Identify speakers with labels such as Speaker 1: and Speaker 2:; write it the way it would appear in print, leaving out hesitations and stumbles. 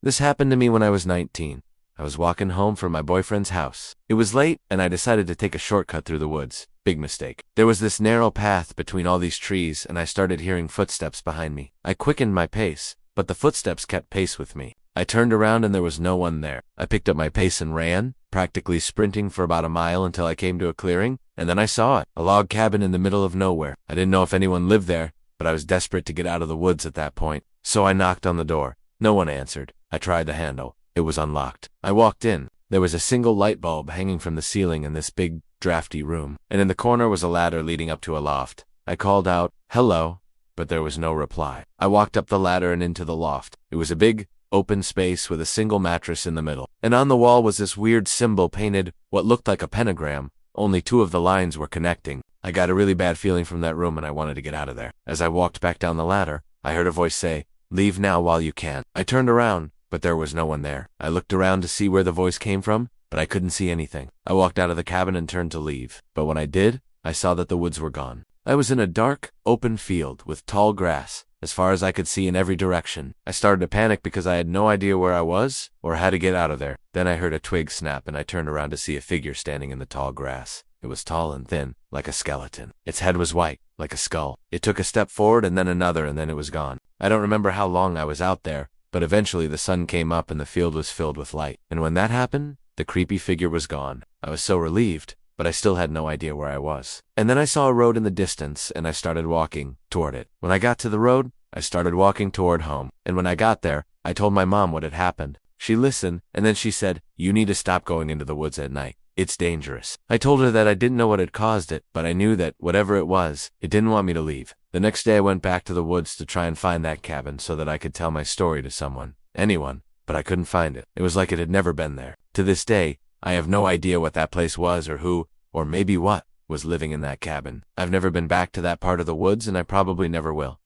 Speaker 1: This happened to me when I was 19. I was walking home from my boyfriend's house. It was late, and I decided to take a shortcut through the woods. Big mistake. There was this narrow path between all these trees, and I started hearing footsteps behind me. I quickened my pace, but the footsteps kept pace with me. I turned around and there was no one there. I picked up my pace and ran, practically sprinting for about a mile until I came to a clearing, and then I saw it, a log cabin in the middle of nowhere. I didn't know if anyone lived there, but I was desperate to get out of the woods at that point. So I knocked on the door. No one answered. I tried the handle. It was unlocked. I walked in. There was a single light bulb hanging from the ceiling in this big, drafty room, and in the corner was a ladder leading up to a loft. I called out, "Hello," but there was no reply. I walked up the ladder and into the loft. It was a big, open space with a single mattress in the middle, and on the wall was this weird symbol painted what looked like a pentagram. Only two of the lines were connecting. I got a really bad feeling from that room and I wanted to get out of there. As I walked back down the ladder, I heard a voice say, "Leave now while you can." I turned around, but there was no one there. I looked around to see where the voice came from, but I couldn't see anything. I walked out of the cabin and turned to leave, but when I did, I saw that the woods were gone. I was in a dark, open field with tall grass, as far as I could see in every direction. I started to panic because I had no idea where I was or how to get out of there. Then I heard a twig snap and I turned around to see a figure standing in the tall grass. It was tall and thin, like a skeleton. Its head was white, like a skull. It took a step forward and then another, and then it was gone. I don't remember how long I was out there, but eventually the sun came up and the field was filled with light. And when that happened, the creepy figure was gone. I was so relieved, but I still had no idea where I was. And then I saw a road in the distance, and I started walking toward it. When I got to the road, I started walking toward home. And when I got there, I told my mom what had happened. She listened, and then she said, "You need to stop going into the woods at night. It's dangerous." I told her that I didn't know what had caused it, but I knew that whatever it was, it didn't want me to leave. The next day I went back to the woods to try and find that cabin so that I could tell my story to someone, anyone, but I couldn't find it. It was like it had never been there. To this day, I have no idea what that place was or who, or maybe what, was living in that cabin. I've never been back to that part of the woods, and I probably never will.